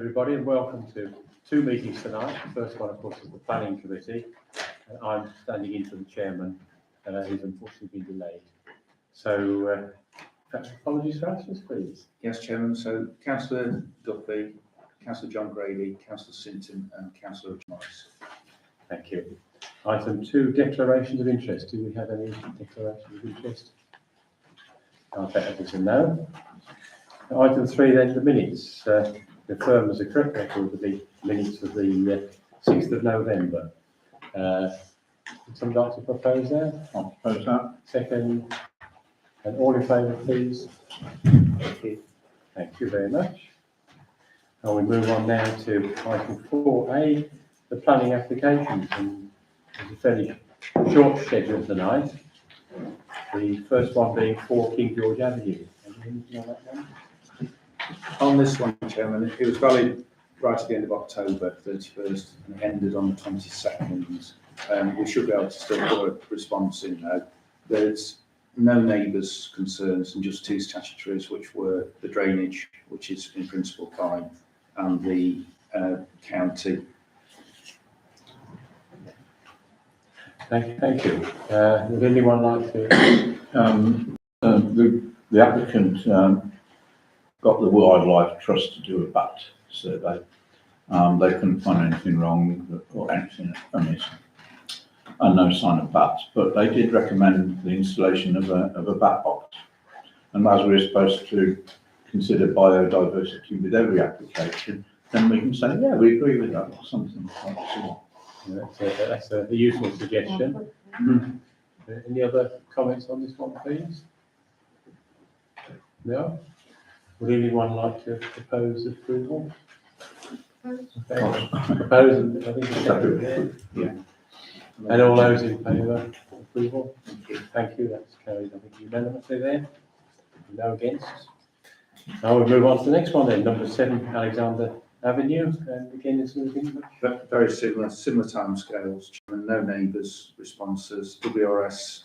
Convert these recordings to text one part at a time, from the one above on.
everybody, and welcome to two meetings tonight. The first one, of course, is the Planning Committee. And I'm standing in for the chairman, who's unfortunately been delayed. So, perhaps apologies for absence, please. Yes, Chairman. So, Councillor Duffy, Councillor John Grady, Councillor Sinton, and Councillor Morris. Thank you. Item 2, declarations of interest. Do we have any declarations of interest? I'll bet that is a no. Item 3, then the minutes. The firm has a correct record of the minutes of the 6th of November. Would somebody like to propose that? I'll propose that. Second. And all in favour, please. Thank you. Thank you very much. And we move on now to item 4A, the planning applications. And there's a fairly short schedule tonight. The first one being 4 King George Avenue. Anything on that one? On this one, Chairman, it was valid right at the end of October 31st and it ended on the 22nd. We should be able to still put a response in now. There's no neighbours' concerns and just 2 statutories, which were the drainage, which is in principle fine, and the county. Thank you. Would anyone like to? The applicant got the Wildlife Trust to do a bat survey. They couldn't find anything wrong or anything amiss, and no sign of bats. But they did recommend the installation of a bat box. And as we're supposed to consider biodiversity with every application, then we can say, yeah, we agree with that, or something like that. That's a useful suggestion. Any other comments on this one, please? No? Would anyone like to propose approval? Okay. Propose, and I think it's second. Yeah. And all those in favour of approval? Thank you. That's carried, I think, unanimously there. No against. Now we'll move on to the next one then, number 7, Alexander Avenue. And again, it's anything Very similar timescales. No neighbours' responses. WRS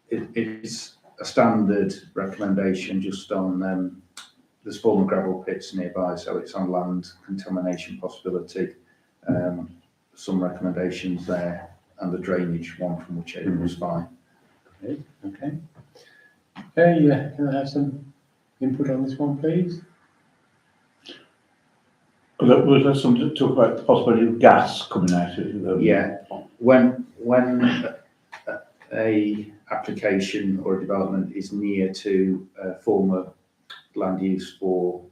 it is a standard recommendation just on there's former gravel pits nearby, so it's on land contamination possibility. Some recommendations there, and the drainage one from which it was fine. Okay. Okay, can I have some input on this one, please? Was there some talk about the possibility of gas coming out of it? Yeah, when a application or a development is near to former land use for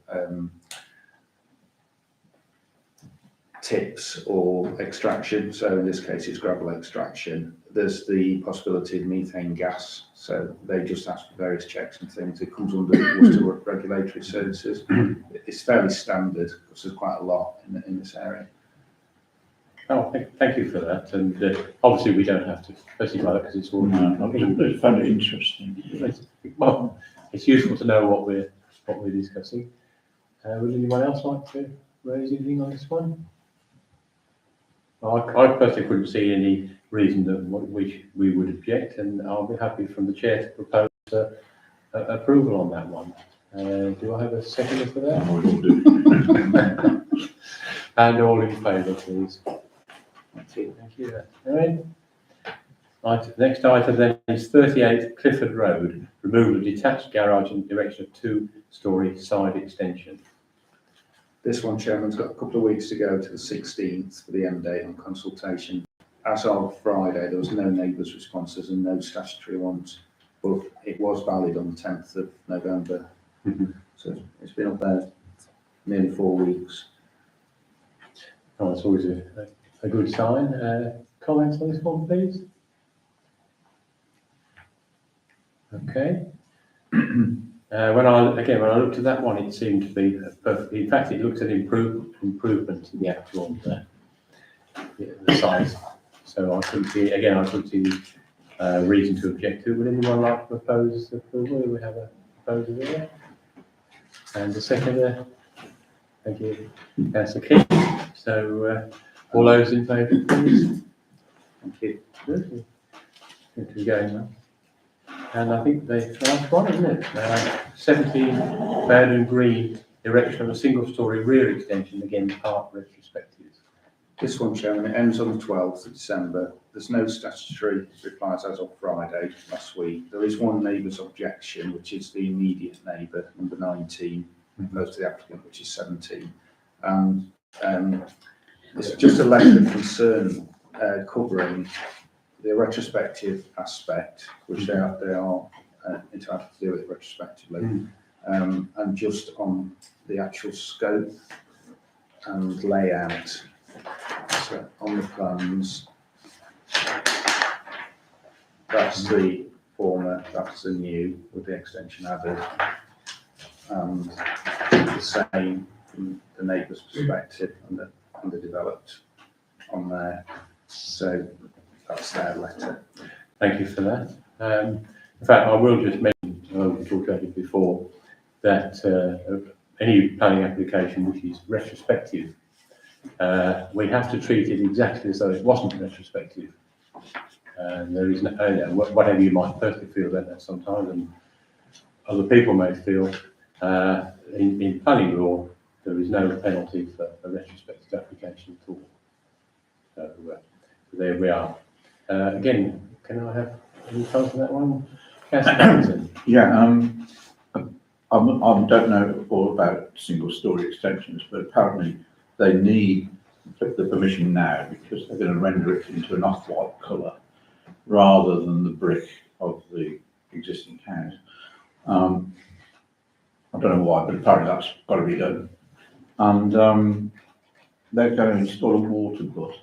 tips or extraction, so in this case it's gravel extraction, there's the possibility of methane gas, so they just ask for various checks and things. It comes under Worcester Regulatory Services. It's fairly standard because there's quite a lot in this area. Oh, thank you for that. And obviously we don't have to specify that because it's all. I found it interesting. Well, it's useful to know what we're discussing. Would anyone else like to raise anything on this one? I personally couldn't see any reason that we would object, and I'll be happy from the chair to propose approval on that one. Do I have a seconder for that? We will do. And all in favour, please. Thank you. All right. Next item then is 38 Clifford Road, removal of detached garage and erection of 2-storey side extension. This one, Chairman's got a couple of weeks to go to the 16th for the end date on consultation. As of Friday, there was no neighbours' responses and no statutory ones, but it was valid on the 10th of November. So it's been up there nearly 4 weeks. Oh, it's always a good sign. Comments on this one, please? Okay. When I looked at that one, it seemed to be perfect. In fact, it looked at improvement to the actual the size. So I couldn't see reason to object to it. Would anyone like to propose approval? Do we have a proposal there? And the second, thank you, Councillor King. So all those in favour, please. Thank you. Good. Good to be going now. And I think the last one, isn't it? 17 Bowden Green erection of a single-storey rear extension, again, part retrospective. This one, Chairman, it ends on the 12th of December. There's no statutory replies as of Friday last week. There is one neighbour's objection, which is the immediate neighbour, number 19, opposed to the applicant, which is 17. And it's just a letter of concern covering the retrospective aspect, which they are entitled to do it retrospectively, and just on the actual scope and layout. So on the plans, that's the former, that's the new, with the extension added, and the same from the neighbour's perspective and the developed on there. So that's their letter. Thank you for that. In fact, I will just mention, we talked about it before, that any planning application which is retrospective, we have to treat it exactly as though it wasn't retrospective. And there is no, whatever you might personally feel about that sometimes, and other people may feel, in planning law, there is no penalty for a retrospective application at all. So there we are. Again, can I have any comments on that one? Councillor Harrington. Yeah, I don't know all about single-storey extensions, but apparently they need the permission now because they're going to render it into an off-white colour rather than the brick of the existing house. I don't know why, but apparently that's got to be done. And they're going to install a water butt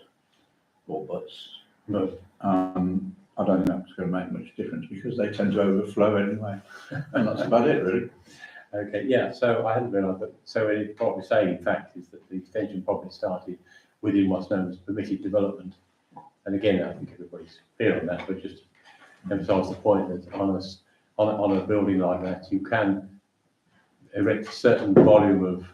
or butts, but I don't think that's going to make much difference because they tend to overflow anyway, and that's about it really. Okay, yeah, so I hadn't realised that. So what it's probably saying, in fact, is that the extension probably started within what's known as permitted development. And again, I think everybody's clear on that, but just emphasise the point that on a building like that, you can erect a certain volume of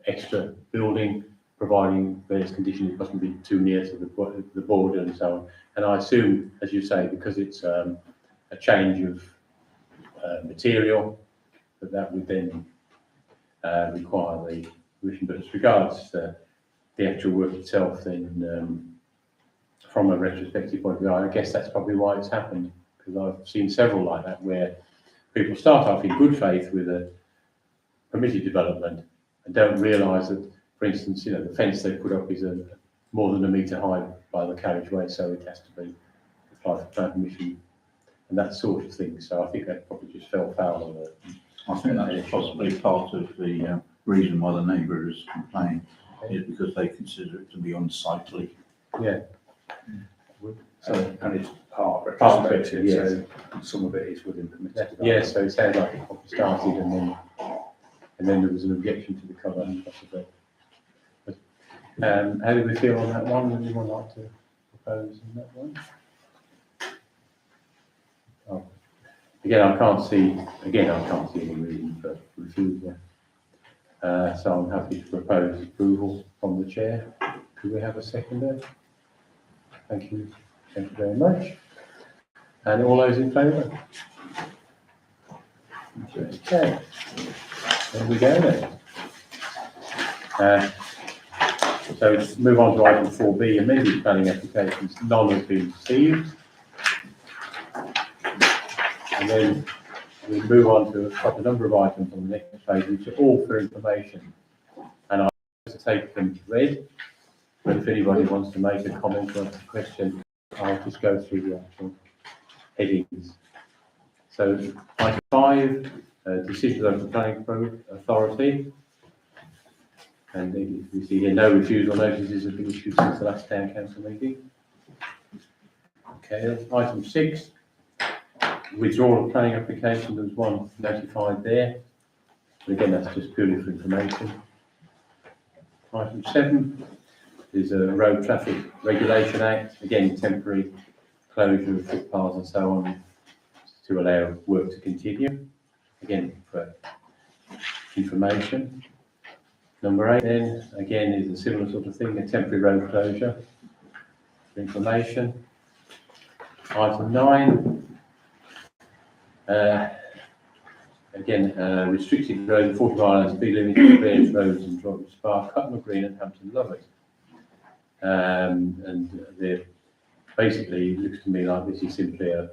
extra building, providing various conditions. It mustn't be too near to the border and so on. And I assume, as you say, because it's a change of material, that would then require the permission. But as regards the actual work itself, then from a retrospective point of view, I guess that's probably why it's happened, because I've seen several like that where people start off in good faith with a permitted development and don't realise that, for instance, the fence they put up is more than a metre high by the carriageway, so it has to be applied for plan permission and that sort of thing. So I think that probably just fell foul of it. I think that's possibly part of the reason why the neighbour has complained, is because they consider it to be unsightly. Yeah. So, and it's part retrospective, retrospective, so some of it is within permitted development. Yeah, so it sounds like it probably started and then there was an objection to the colour, possibly. But, how do we feel on that one? Would anyone like to propose on that one? Oh. Again, I can't see any reason for refusal. So I'm happy to propose approval from the chair. Could we have a seconder? Thank you very much. And all those in favour? Okay. There we go then. So move on to item 4B, amended planning applications. None have been received. And then we move on to quite a number of items on the next page, which are all for information. And I'm going to take them read, but if anybody wants to make a comment or a question, I'll just go through the actual headings. So item 5, decisions of the planning authority. And you see here, no refusal notices have been issued since the last town council meeting. Okay, item 6. Withdrawal of planning application, there was one notified there. But again, that's just purely for information. Item 7 is a Road Traffic Regulation Act, again temporary closure of footpaths and so on to allow work to continue, again for information. Number 8 then, again, is a similar sort of thing, a temporary road closure for information. Item 9, again, restricted road, 40 mile an hour speed limit on various roads in Droitwich Spa, Cutmore Green and Hampton Lovett. And basically, it looks to me like this is simply a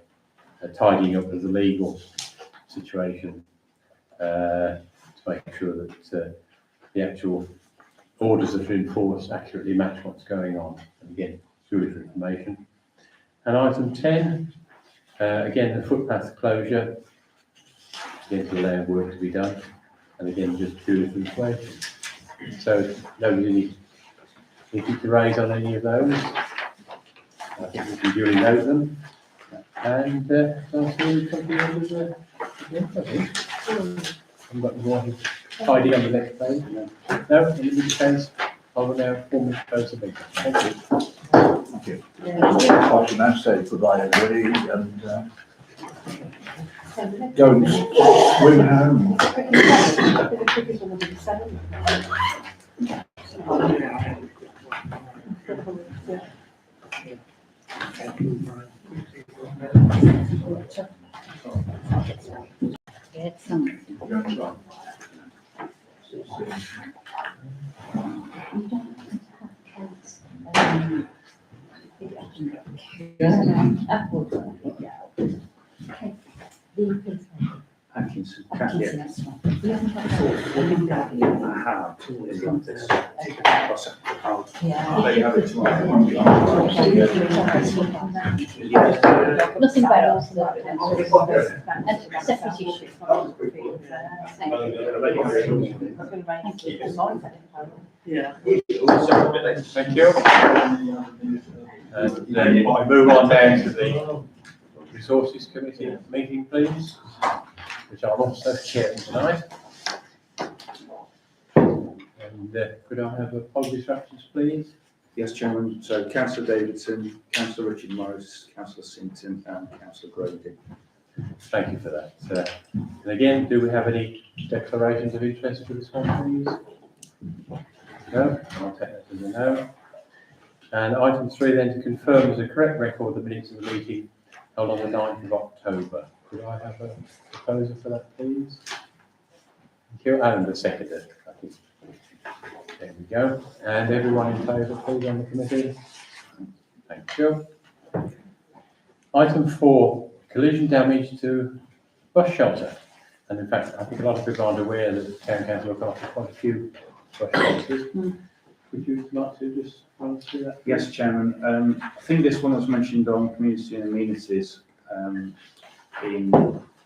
tidying up of the legal situation to make sure that the actual orders that are enforced accurately match what's going on. And again, it's good information. And item 10, again, the footpath closure, again, to allow work to be done. And again, just good information. So, nobody anything to raise on any of those. I think we can duly note them. And I'll see you come to the end of the I'm not more tidy on the next page. No, in this case, I will now formally close the meeting. Thank you. Thank you. I should now say goodbye everybody and go and swim home. Atkinson, yeah. I have in the office. Nothing bad else than and separate issues. Thank you. Then we move on down to the Resources Committee meeting, please, which I'll also chair tonight. And could I have policy instructions, please? Yes, Chairman. So Councillor Davidson, Councillor Richard Morris, Councillor Sinton and Councillor Grady. Thank you for that. And again, do we have any declarations of interest for this one, please? No, I'll take that as a no. And item 3 then, to confirm as a correct record the minutes of the meeting held on the 9th of October. Could I have a proposal for that, please? Thank you. And the seconder, I think. There we go. And everyone in favour, please, on the committee? Thank you. Item 4, collision damage to bus shelter. And in fact, I think a lot of people aren't aware that the Town Council look after quite a few bus shelters. Would you like to just run through that? Yes, Chairman. I think this one was mentioned on Community and Amenities in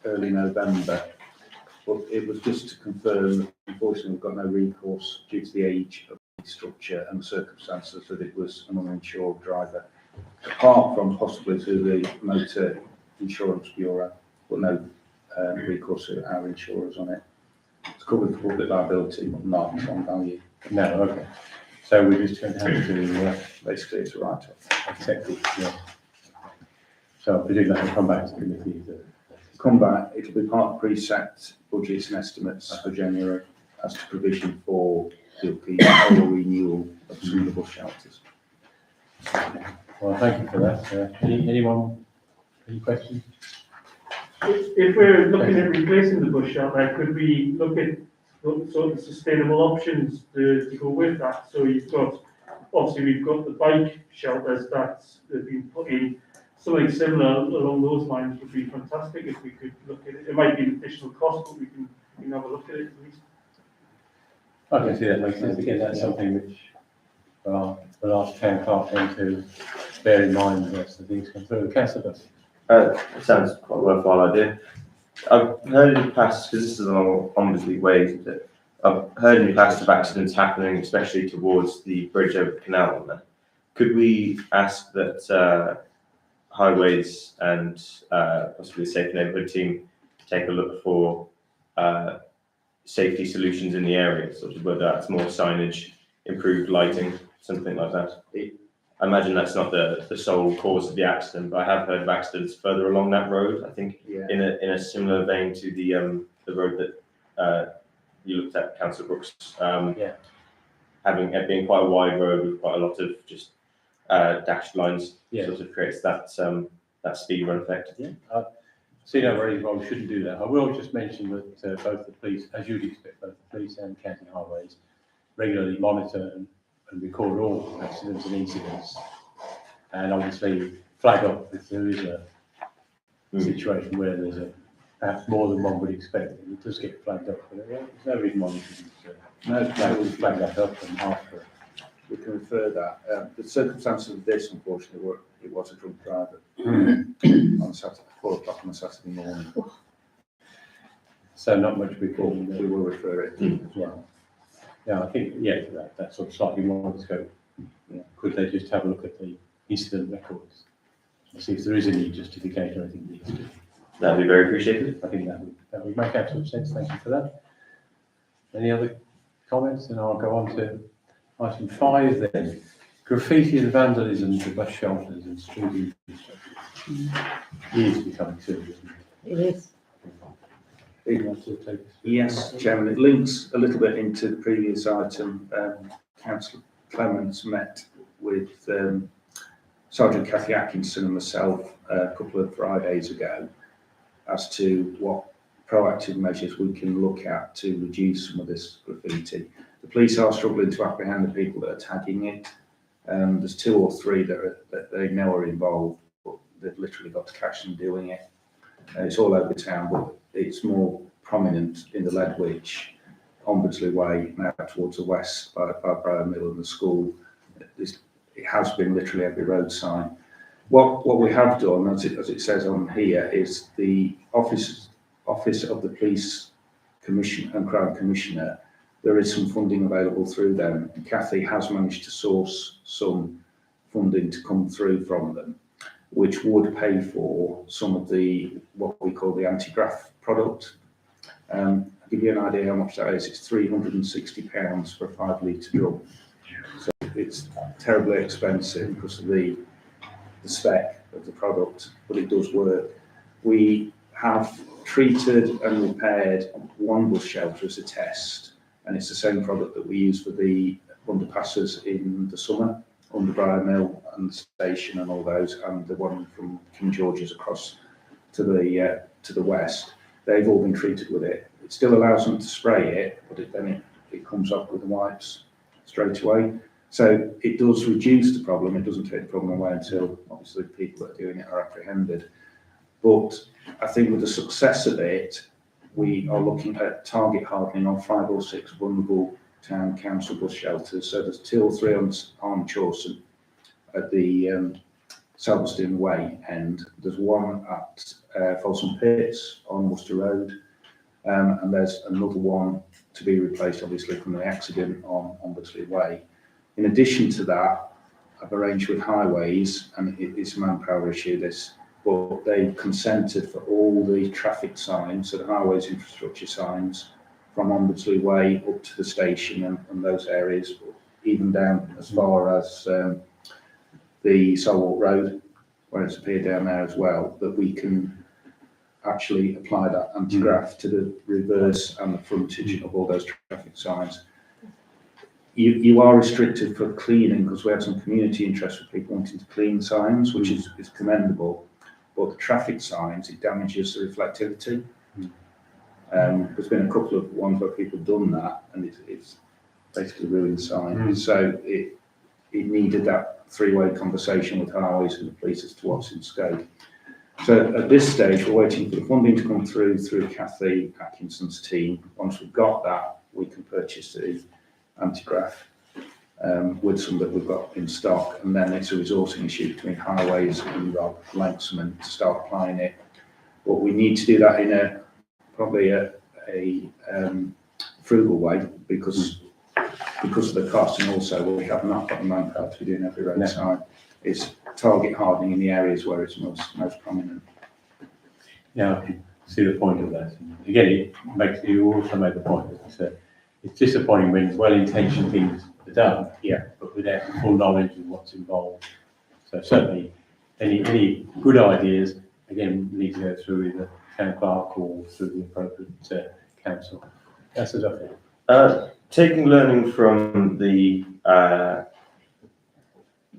early November, but it was just to confirm that unfortunately we've got no recourse due to the age of the structure and the circumstances that it was an uninsured driver, apart from possibly to the Motor Insurance Bureau, but no recourse to our insurers on it. It's covered for public liability, but not on value. No, okay. So we're just going to have to Basically, it's a write-off. accept it, yeah. So I presume that will come back to committee. Come back, it'll be part of preset budgets and estimates for January as to provision for the or renewal of suitable shelters. Well, thank you for that. Anyone, any questions? If we're looking at replacing the bus shelter, could we look at sort of sustainable options to go with that? So you've got, obviously we've got the bike shelters that have been put in. Something similar along those lines would be fantastic if we could look at it. It might be an additional cost, but we can have a look at it at least. I can see that makes sense. Again, that's something which the last town clerk tend to bear in mind as the things come through. Councillor Duffy. It sounds quite a worthwhile idea. I've heard in the past, because this is along Ombersley Way, isn't it? I've heard in the past of accidents happening, especially towards the bridge over the canal on there. Could we ask that Highways and possibly the Safe Neighbourhood team take a look for safety solutions in the area, sort of whether that's more signage, improved lighting, something like that? I imagine that's not the sole cause of the accident, but I have heard of accidents further along that road. I think in a similar vein to the road that you looked at, Councillor Brooks. Having it being quite a wide road with quite a lot of just dashed lines, sort of creates that that speed run effect. Yeah. see no reason why we shouldn't do that. I will just mention that both the police, as you'd expect, both the police and county highways regularly monitor and record all accidents and incidents. And obviously flag up if there is a situation where there's perhaps more than one would expect. It does get flagged up, but there's no reason why we shouldn't flag that up and ask for it. We can refer that. The circumstances of this, unfortunately, it was a drunk driver on Saturday, 4 o'clock on a Saturday morning. So not much we can We will refer it. as well. Yeah, I think, that's sort of slightly more in scope. Yeah. Could they just have a look at the incident records and see if there is any justification or anything needs to? That'd be very appreciated. I think that would make absolute sense. Thank you for that. Any other comments? Then I'll go on to item 5 then. Graffiti and vandalism to bus shelters and street infrastructure. It is becoming serious, isn't it? It is. You want to take us? Yes, Chairman, it links a little bit into the previous item. Councillor Clements met with Sergeant Cathy Atkinson and myself a couple of Fridays ago as to what proactive measures we can look at to reduce some of this graffiti. The police are struggling to apprehend the people that are tagging it. There's 2 or 3 that they know are involved, but they've literally got to catch them doing it. It's all over town, but it's more prominent in the Ledwich, Ombudsley Way, now towards the west by Briar Mill and the school. It has been literally every road sign. What we have done, as it says on here, is the Office of the Police Commission and Crime Commissioner. There is some funding available through them, and Cathy has managed to source some funding to come through from them, which would pay for some of the, what we call the anti-graft product. I'll give you an idea how much that is. It's £360 for a 5 litre drum. So it's terribly expensive because of the spec of the product, but it does work. We have treated and repaired 1 bus shelter as a test, and it's the same product that we use for the underpasses in the summer, under Briar Mill and the station and all those, and the one from King George's across to the west. They've all been treated with it. It still allows them to spray it, but then it comes off with the wipes straight away. So it does reduce the problem. It doesn't take the problem away until obviously people that are doing it are apprehended. But I think with the success of it, we are looking at target hardening on 5 or 6 vulnerable town council bus shelters. So there's 2 or 3 on Chawson at the Salveston Way end. There's 1 at Folsom Pits on Worcester Road, and there's another one to be replaced, obviously, from the accident on Ombudsley Way. In addition to that, I've arranged with Highways, and it's a manpower issue, this, but they've consented for all the traffic signs, so the Highways infrastructure signs, from Ombudsley Way up to the station and those areas, even down as far as the Solwart Road, where it's appeared down there as well, that we can actually apply that anti-graft to the reverse and the frontage of all those traffic signs. You are restricted for cleaning because we have some community interest with people wanting to clean signs, which is commendable. But the traffic signs, it damages the reflectivity. There's been a couple of ones where people have done that, and it's basically ruined the sign. So it needed that 3-way conversation with Highways and the police as to what's in scope. So at this stage, we're waiting for the funding to come through Cathy Atkinson's team. Once we've got that, we can purchase the anti-graft with some that we've got in stock, and then it's a resourcing issue between Highways and Rob Lanksman to start applying it. But we need to do that in probably a frugal way because of the cost, and also we have not got the manpower to be doing every road sign. It's target hardening in the areas where it's most prominent. Yeah, I can see the point of that. And again, you also made the point that it's disappointing when well-intentioned things are done, but without full knowledge of what's involved. So certainly, any good ideas, again, need to go through either town clerk or through the appropriate council. That's it. Taking learning from the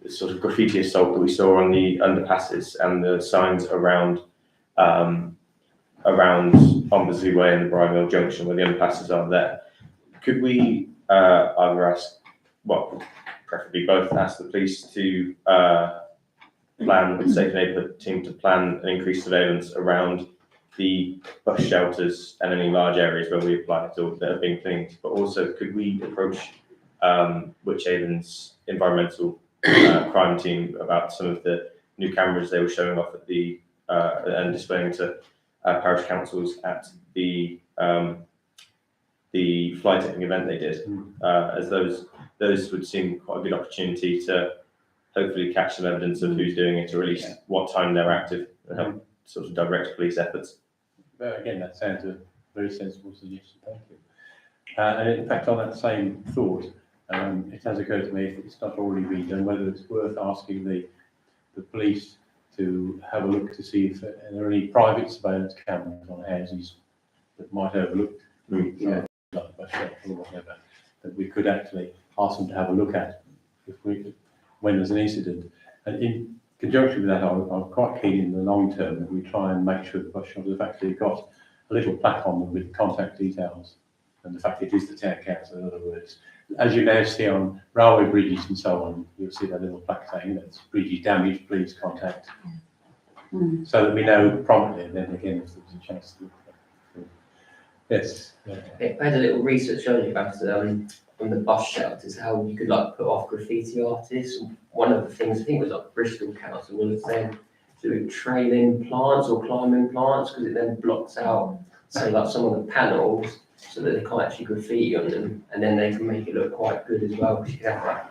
sort of graffiti assault that we saw on the underpasses and the signs around around Ombersley Way and the Bridewell Junction where the underpasses are there. Could we either ask, well, preferably both, ask the police to plan, the Safe Neighbourhood team to plan an increased surveillance around the bus shelters and any large areas where we apply it or that are being cleaned, but also could we approach Wychavon's environmental crime team about some of the new cameras they were showing off at the and displaying to parish councils at the fly tipping event they did, as those would seem quite a good opportunity to hopefully catch some evidence of who's doing it, or at least what time they're active, and help sort of direct police efforts. But again, that sounds a very sensible suggestion, thank you. And in fact, on that same thought, it has occurred to me, if it's not already been done, whether it's worth asking the police to have a look to see if there are any private surveillance cameras on houses that might overlook like the bus shelter or whatever, that we could actually ask them to have a look at when there's an incident. And in conjunction with that, I'm quite keen in the long term that we try and make sure the bus shelters have actually got a little plaque on them with contact details, and the fact it is the town council, in other words. As you now see on railway bridges and so on, you'll see that little plaque saying that's bridge damaged, please contact. So that we know promptly, and then again, if there's a chance to. Yes. I had a little research earlier about on the bus shelters, how you could like put off graffiti artists. And one of the things I think was like Bristol Council was saying to trailing plants or climbing plants, because it then blocks out, say, like some of the panels, so that they can't actually graffiti on them, and then they can make it look quite good as well, because you can have like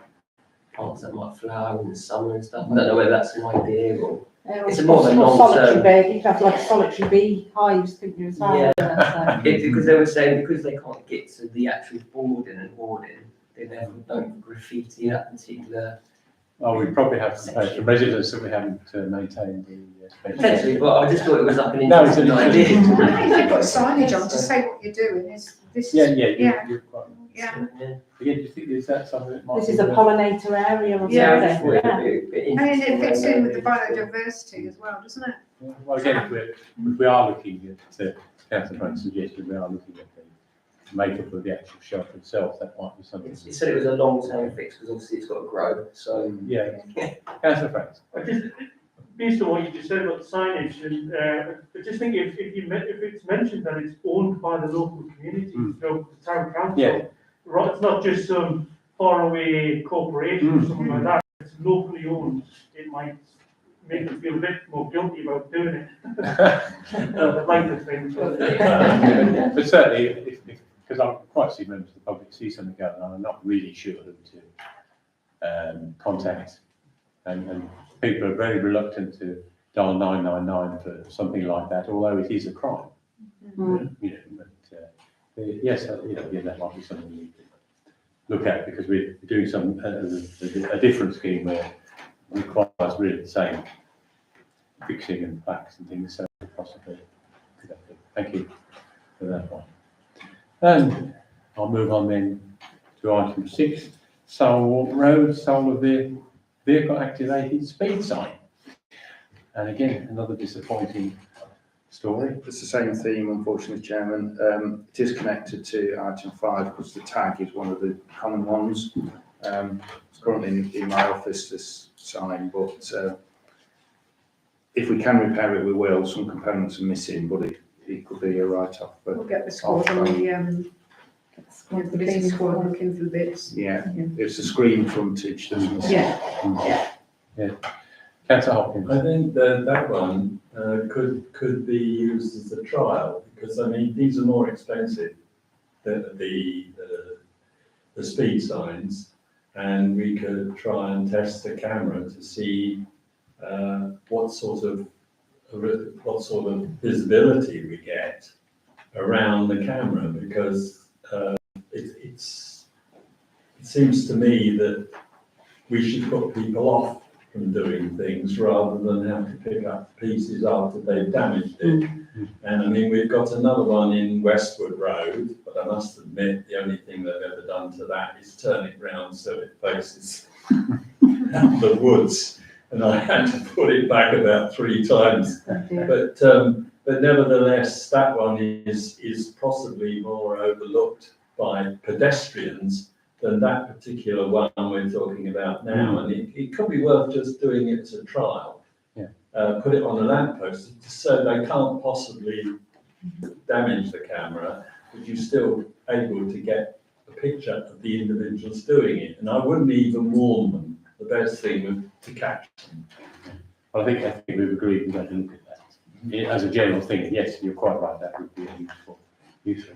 plants that might flower in the summer and stuff. I don't know whether that's an idea or it's a more of a solitary long-term. bee. You could have like solitary bee hives, couldn't you, as well? Yeah. Because they were saying because they can't get to the actual boarding and hoarding, they therefore don't graffiti that particular. Well, we probably have some residents that we haven't maintained the space. Potentially, but I just thought it was like an No, it's interesting an idea. I think if you've got signage on to say what you're doing, is this. Yeah, you're quite. Yeah. Again, do you think is that something that might This be is a worth- pollinator area or Yeah, I just something. thought it'd be a bit And it interesting. fits in with the biodiversity as well, doesn't it? Well, again, if we are looking at Councillor Frank's suggestion, we are looking at the makeup of the actual shelter itself. That might be something. He said it was a long-term fix because obviously it's got to grow. So Yeah, Councillor Frank. I just, based on what you just said about signage, and I just think if it's mentioned that it's owned by the local community, you know, the town council, Yeah. right, it's not just some faraway corporation or something like that. It's locally owned. It might make them feel a bit more guilty about doing it. I'd like to think. But certainly, because I'm quite see members of the public see something going on, I'm not really sure who to contact, and people are very reluctant to dial 999 for something like that, although it is a crime. You know, but yes, you know, again, that might be something we can look at, because we're doing some a different scheme where it requires really the same fixing and plaques and things, so possibly. Thank you for that one. And I'll move on then to item 6, Salwalk Road, solar vehicle activated speed sign. And again, another disappointing story. It's the same theme, unfortunately, Chairman. It is connected to item 5 because the tag is one of the common ones. It's currently in my office, this sign, but if we can repair it, we will. Some components are missing, but it could be a write-off. We'll get the squad on the business squad looking for the bits. Yeah, it's a screen frontage, doesn't it? Yeah. Councillor Hopkins. I think that one could be used as a trial, because I mean these are more expensive than the speed signs, and we could try and test the camera to see what sort of visibility we get around the camera, because it seems to me that we should put people off from doing things rather than have to pick up pieces after they've damaged it. And I mean, we've got another one in Westwood Road, but I must admit the only thing they've ever done to that is turn it round so it faces the woods. And I had to put it back about 3 times. But but nevertheless, that one is possibly more overlooked by pedestrians than that particular one we're talking about now. And it could be worth just doing it as a trial. Yeah. Put it on a lamppost so they can't possibly damage the camera, but you're still able to get a picture of the individuals doing it. And I wouldn't even warn them. The best thing would to catch them. Well, I think we've agreed we're going to look at that. Yeah, as a general thing, yes, you're quite right, that would be useful.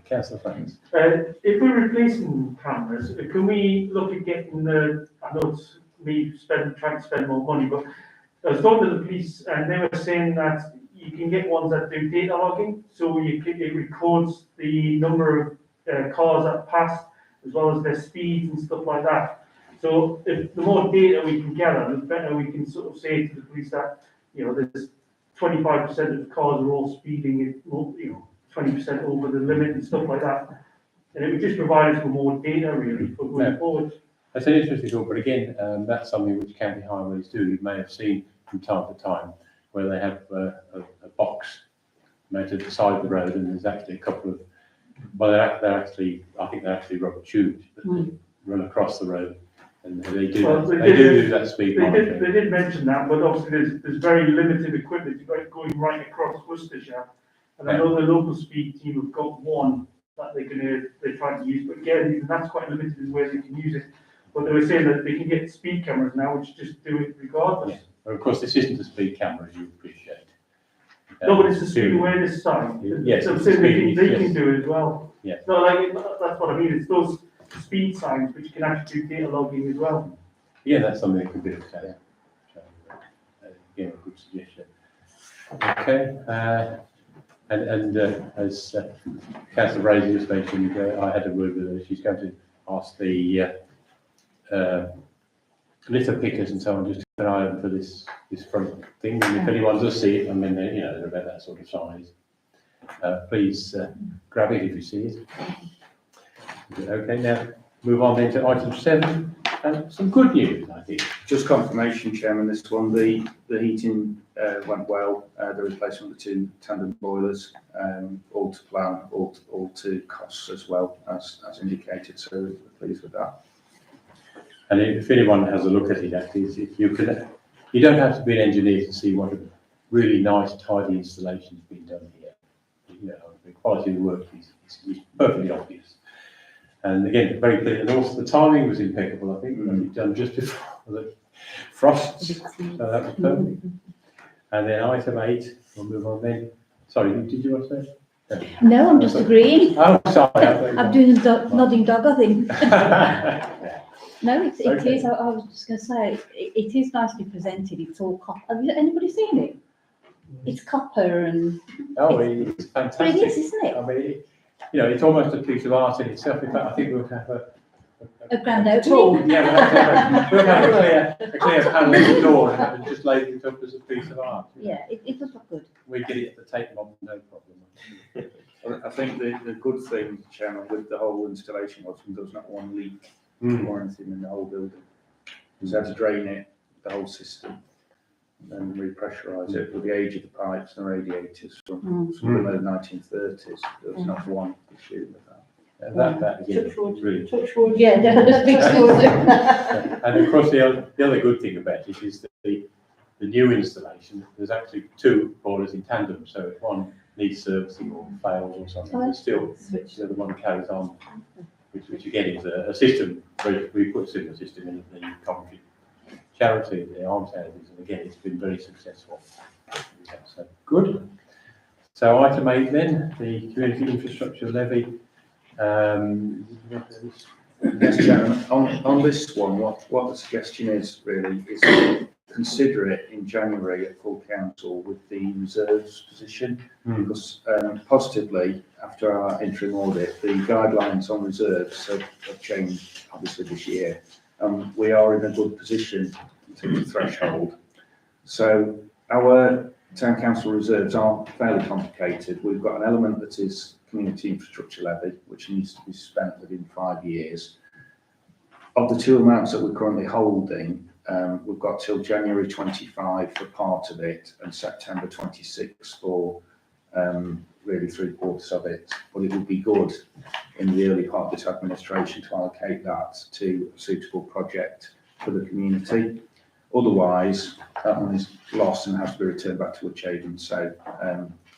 Councillor Franks. If we're replacing cameras, can we look at getting I know it's me trying to spend more money, but I was talking to the police and they were saying that you can get ones that do data logging, so it records the number of cars that pass, as well as their speeds and stuff like that. So if the more data we can gather, the better we can sort of say to the police that, there's 25% of the cars are all speeding, 20% over the limit and stuff like that. And it would just provide us with more data really for going forward. That's an interesting thought, but again, that's something which county highways do. You may have seen from time to time where they have a box mounted at the side of the road, and there's actually a couple of, well, I think they're actually rubber tubes, but they run across the road, and they do that speed monitoring. They did mention that, but obviously there's very limited equipment going right across Worcestershire. And I know the local speed team have got one that they're trying to use, but again, that's quite limited in ways they can use it. But they were saying that they can get speed cameras now, which just do it regardless. Yeah. Well, of course, this isn't a speed camera, as you appreciate. No, but it's a speed awareness sign. Yes, So it's they speed, can yes. do it as well. Yeah. So that's what I mean. It's those speed signs which can actually do data logging as well. Yeah, that's something that could be looked at. Yeah. So, again, a good suggestion. Okay. And as Councillor Razor just mentioned, I had a word with her. She's going to ask the litter pickers and so on just to keep an eye on for this front thing. And if anyone does see it, I mean, they're about that sort of size. Please grab it if you see it. Okay, now move on then to item 7. Some good news, I think. Just confirmation, Chairman, this one, the heating went well, the replacement of the 2 tandem boilers, all to plan, all to costs as well, as indicated, so we're pleased with that. And if anyone has a look at it, actually, if you don't have to be an engineer to see what a really nice, tidy installation has been done here. The quality of the work is perfectly obvious. And again, very clear. And also the timing was impeccable, I think. It was done just before the frosts, so that was perfect. And then item 8, we'll move on then. Sorry, did you want to say? No, I'm just agreeing. Oh, sorry. I'm doing a nodding dog, I think. No, it is. I was just going to say, it is nicely presented. It's all copper. Have anybody seen it? It's copper and. Oh, it's fantastic. But it is, isn't it? I mean, it's almost a piece of art in itself. In fact, I think we'll have A grand opening. Yeah, we'll have a clear panel on the door and just lay it up as a piece of art. Yeah, it does look good. We get it at the tape mob, no problem. I think the good thing, Chairman, with the whole installation was there was not one leak or anything in the whole building. We had to drain it, the whole system, and repressurise it with the age of the pipes and the radiators from the 1930s. There was not one issue with that. That again, really. Touch wood. Yeah, just big schools. And of course, the other good thing about it is that the new installation, there's actually 2 boilers in tandem. So if one needs servicing or fails or something, there's still the other one carries on, which again is a system. We put a similar system in the Coventry charity, the arms houses, and again, it's been very successful. So good. So item 8 then, the community infrastructure levy. Yes, Chairman, on this one, what the suggestion is really is to consider it in January at full council with the reserves position, because positively, after our interim audit, the guidelines on reserves have changed obviously this year. We are in a good position to the threshold. So our town council reserves aren't fairly complicated. We've got an element that is community infrastructure levy, which needs to be spent within 5 years. Of the 2 amounts that we're currently holding, we've got till January 25 for part of it and September 26 for really 3/4 of it. But it would be good in the early part of this administration to allocate that to a suitable project for the community. Otherwise, that one is lost and has to be returned back to Woodhaven. So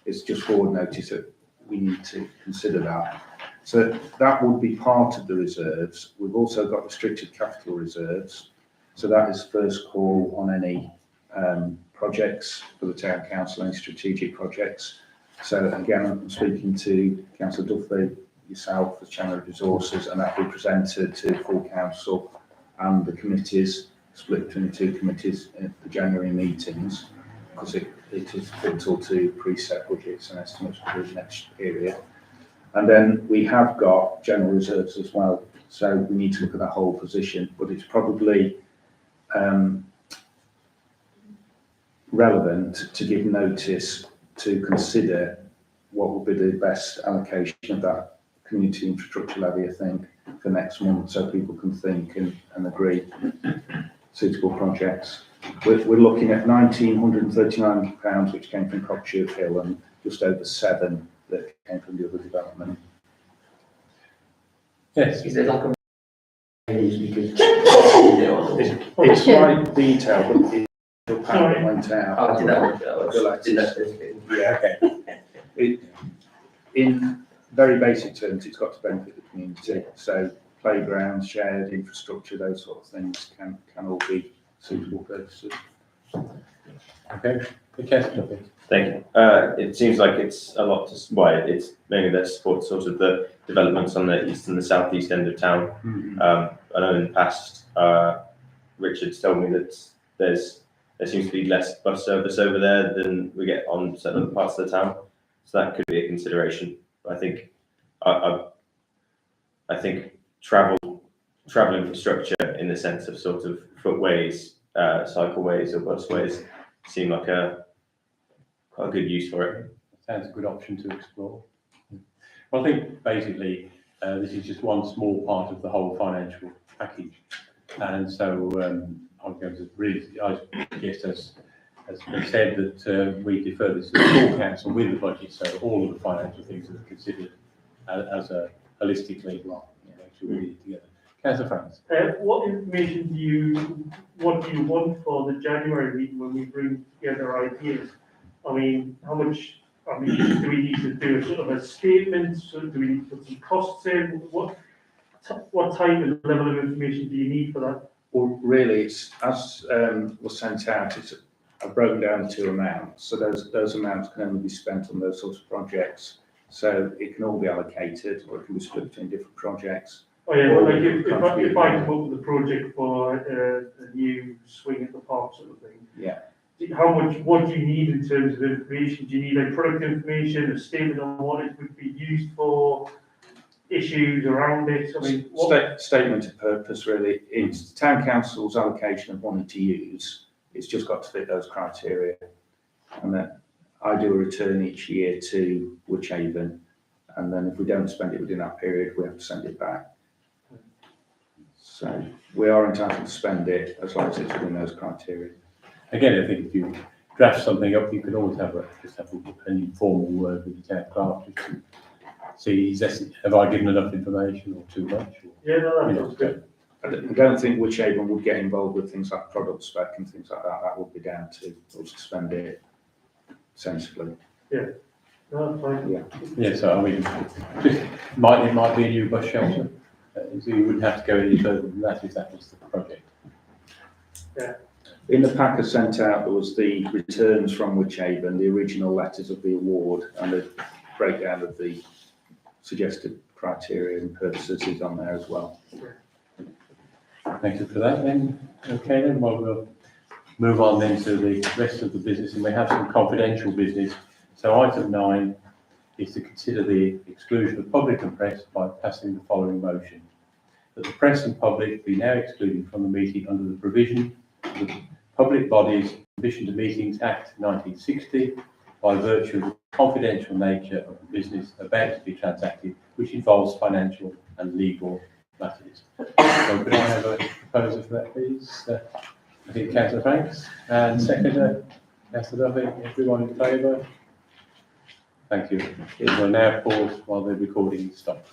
it's just forward notice that we need to consider that. So that would be part of the reserves. We've also got restricted capital reserves. So that is first call on any projects for the town council, any strategic projects. So again, I'm speaking to Councillor Duffy, yourself as Chairman of Resources, and that will be presented to full council and the committees, split between the two committees at the January meetings, because it is vital to preset budgets and estimates for the next period. And then we have got general reserves as well, so we need to look at that whole position, but it's probably relevant to give notice to consider what will be the best allocation of that community infrastructure levy, I think, for next month, so people can think and agree suitable projects. We're looking at £1,939, which came from Cockshire Hill, and just over 7 that came from the other development. Yes. Is there like a range we could? It's quite detailed, but the pack that went out. Oh, did that one? The letters. Did that? Yeah, okay. In very basic terms, it's got to benefit the community. So playgrounds, shared infrastructure, those sort of things can all be suitable purposes. Okay. Okay. Thank you. It seems like it's a lot to, well, it's mainly that support sort of the developments on the east and the southeast end of town. I know in the past, Richard's told me that there seems to be less bus service over there than we get on certain other parts of the town. So that could be a consideration. I think, I think travel infrastructure in the sense of sort of footways, cycleways or busways seem like quite a good use for it. Sounds a good option to explore. Well, I think basically this is just one small part of the whole financial package, and so I'm going to really, I guess, as been said, that we defer this to the full council with the budget, so all of the financial things are considered as a holistically, make sure we read it together. Councillor Franks. What information do you want for the January meeting when we bring together ideas? I mean, how much, do we need to do a sort of a statement? So do we need to put some costs in? What type and level of information do you need for that? Well, really, it's as was sent out. I've broken down the 2 amounts, so those amounts can only be spent on those sorts of projects. So it can all be allocated, or it can be split between different projects. Oh yeah, well, like if I come up with a project for a new swing at the park sort of thing. Yeah. What do you need in terms of information? Do you need a product information, a statement on what it would be used for, issues around it? I mean, Statement of purpose, really. It's the town council's allocation of money to use. It's just got to fit those criteria. And then I do a return each year to Woodhaven, and then if we don't spend it within that period, we have to send it back. So we are entitled to spend it as long as it's within those criteria. Again, I think if you draft something up, you can always have an informal word with the town clerk just to see, have I given enough information or too much? Or, yeah, no, that's good. I don't think Woodhaven would get involved with things like product spec and things like that. That would be down to us to spend it sensibly. Yeah, no, that's fine. Yeah. Yeah, so I mean, it might be a new bus shelter. So you wouldn't have to go any further than that if that was the project. Yeah. In the pack I sent out, there was the returns from Woodhaven, the original letters of the award, and the breakdown of the suggested criteria and purposes is on there as well. Thank you for that then. Okay then, well, we'll move on then to the rest of the business, and we have some confidential business. So item 9 is to consider the exclusion of public and press by passing the following motion. That the press and public be now excluded from the meeting under the provision of the Public Bodies Admission to Meetings Act 1960 by virtue of the confidential nature of the business about to be transacted, which involves financial and legal matters. So could I have a proposer for that, please? I think Councillor Franks and seconder, Councillor Duffy. Everyone in favour? Thank you. We'll now pause while the recording stops.